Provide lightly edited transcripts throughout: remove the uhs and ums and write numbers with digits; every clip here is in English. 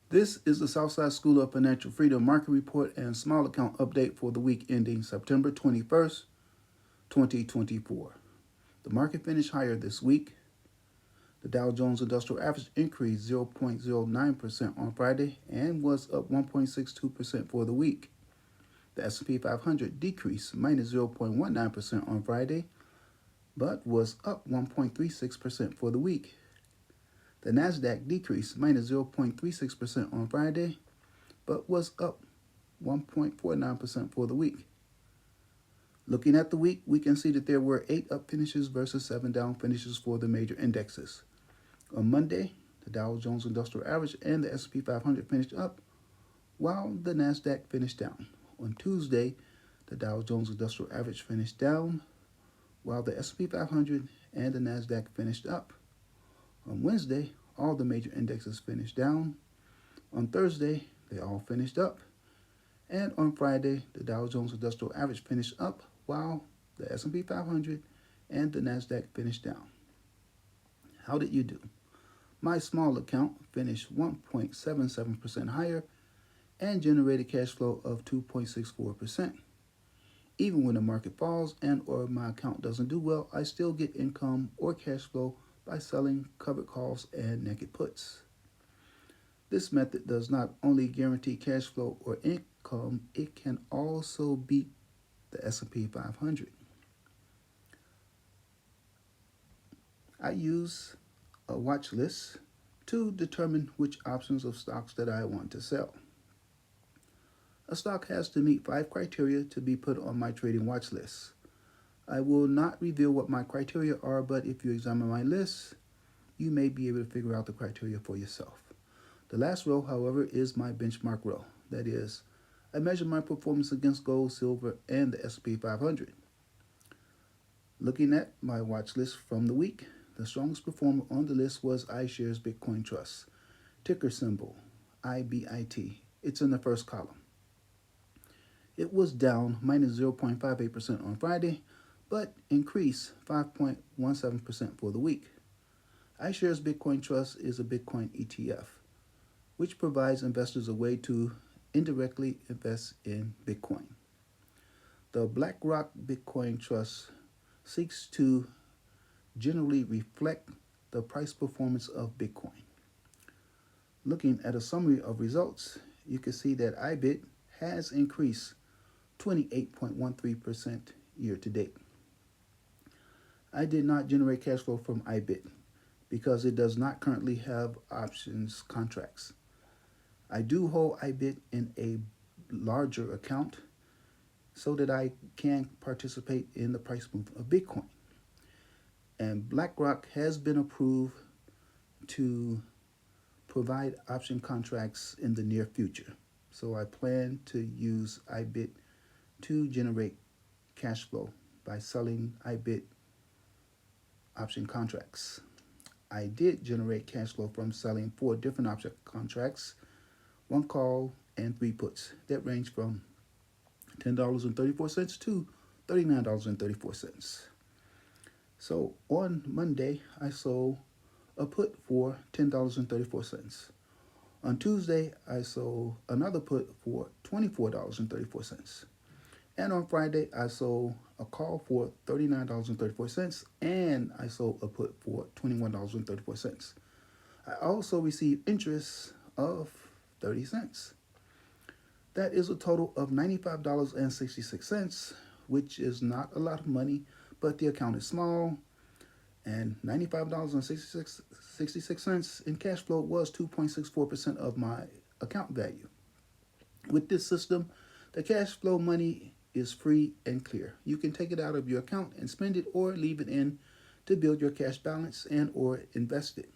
This is the Southside School of Financial Freedom Market Report and Small Account Update for the week ending September 21st, 2024. The market finished higher this week. The Dow Jones Industrial Average increased 0.09% on Friday and was up 1.62% for the week. The S&P 500 decreased minus 0.19% on Friday, but was up 1.36% for the week. The Nasdaq decreased minus 0.36% on Friday, but was up 1.49% for the week. Looking at the week, we can see that there were 8 up finishes versus 7 down finishes for the major indexes. On Monday, the Dow Jones Industrial Average and the S&P 500 finished up, while the Nasdaq finished down. On Tuesday, the Dow Jones Industrial Average finished down, while the S&P 500 and the Nasdaq finished up. On Wednesday, all the major indexes finished down. On Thursday, they all finished up. And on Friday, the Dow Jones Industrial Average finished up, while the S&P 500 and the Nasdaq finished down. How did you do? My small account finished 1.77% higher and generated cash flow of 2.64%. Even when the market falls and or my account doesn't do well, I still get income or cash flow by selling covered calls and naked puts. This method does not only guarantee cash flow or income, it can also beat the S&P 500. I use a watch list to determine which options of stocks that I want to sell. A stock has to meet 5 criteria to be put on my trading watch list. I will not reveal what my criteria are, but if you examine my list, you may be able to figure out the criteria for yourself. The last row, however, is my benchmark row. That is, I measure my performance against gold, silver, and the S&P 500. Looking at my watch list from the week, the strongest performer on the list was iShares Bitcoin Trust, ticker symbol IBIT. It's in the first column. It was down minus 0.58% on Friday, but increased 5.17% for the week. iShares Bitcoin Trust is a Bitcoin ETF, which provides investors a way to indirectly invest in Bitcoin. The BlackRock Bitcoin Trust seeks to generally reflect the price performance of Bitcoin. Looking at a summary of results, you can see that IBIT has increased 28.13% year to date. I did not generate cash flow from IBIT because it does not currently have options contracts. I do hold IBIT in a larger account so that I can participate in the price movement of Bitcoin. And BlackRock has been approved to provide option contracts in the near future. So I plan to use IBIT to generate cash flow by selling IBIT option contracts. I did generate cash flow from selling 4 different option contracts, 1 call and 3 puts that range from $10.34 to $39.34. So on Monday, I sold a put for $10.34. On Tuesday, I sold another put for $24.34. And on Friday, I sold a call for $39.34 and I sold a put for $21.34. I also received interest of 30 cents. That is a total of $95.66, which is not a lot of money, but the account is small, and $95.66 in cash flow was 2.64% of my account value. With this system, the cash flow money is free and clear. You can take it out of your account and spend it or leave it in to build your cash balance and or invest it.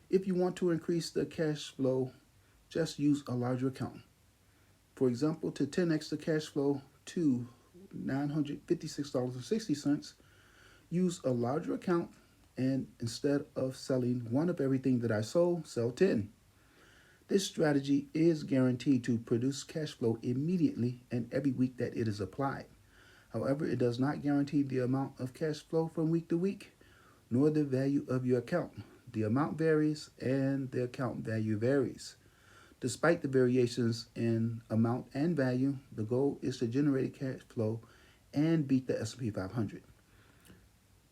If you want to increase the cash flow, just use a larger account. For example, to 10x the cash flow to $956.60, use a larger account, and instead of selling 1 of everything that I sold, sell 10. This strategy is guaranteed to produce cash flow immediately and every week that it is applied. However, it does not guarantee the amount of cash flow from week to week, nor the value of your account. The amount varies and the account value varies. Despite the variations in amount and value, the goal is to generate cash flow and beat the S&P 500.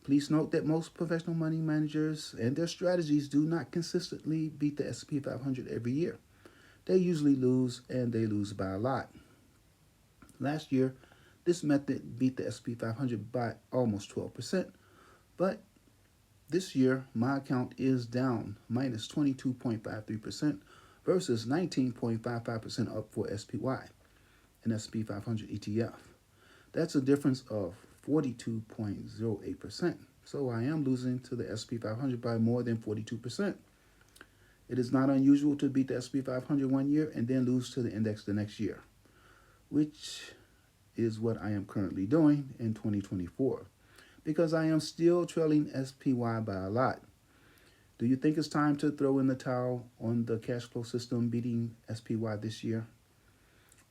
Please note that most professional money managers and their strategies do not consistently beat the S&P 500 every year. They usually lose, and they lose by a lot. Last year, this method beat the S&P 500 by almost 12%, but this year my account is down minus 22.53% versus 19.55% up for SPY, an S&P 500 ETF. That's a difference of 42.08%. So I am losing to the S&P 500 by more than 42%. It is not unusual to beat the S&P 500 one year and then lose to the index the next year, which is what I am currently doing in 2024, because I am still trailing SPY by a lot. Do you think it's time to throw in the towel on the cash flow system beating SPY this year?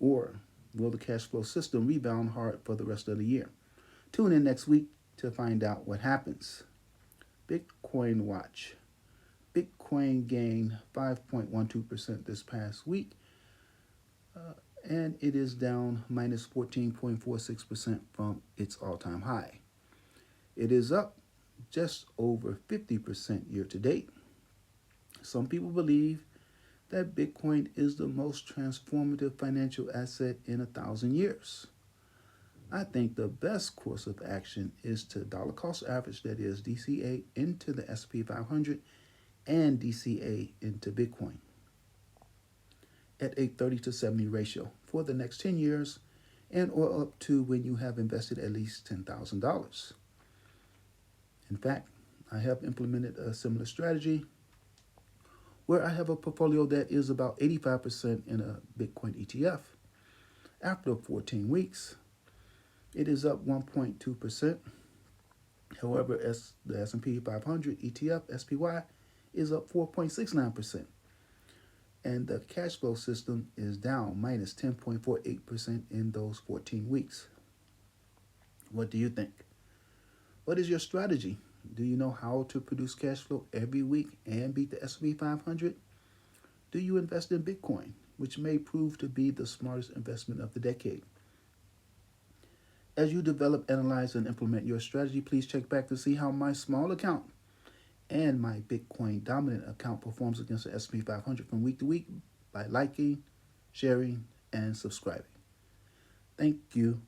Or will the cash flow system rebound hard for the rest of the year? Tune in next week to find out what happens. Bitcoin Watch. Bitcoin gained 5.12% this past week, and it is down minus 14.46% from its all-time high. It is up just over 50% year to date. Some people believe that Bitcoin is the most transformative financial asset in 1,000 years. I think the best course of action is to dollar cost average, that is DCA, into the S&P 500 and DCA into Bitcoin at a 30 to 70 ratio for the next 10 years, and or up to when you have invested at least $10,000. In fact, I have implemented a similar strategy where I have a portfolio that is about 85% in a Bitcoin ETF. After 14 weeks, it is up 1.2%. However, as the S&P 500 ETF SPY is up 4.69%. And the cash flow system is down minus 10.48% in those 14 weeks. What do you think? What is your strategy? Do you know how to produce cash flow every week and beat the S&P 500? Do you invest in Bitcoin, which may prove to be the smartest investment of the decade? As you develop, analyze, and implement your strategy, please check back to see how my small account and my Bitcoin dominant account performs against the S&P 500 from week to week by liking, sharing, and subscribing. Thank you.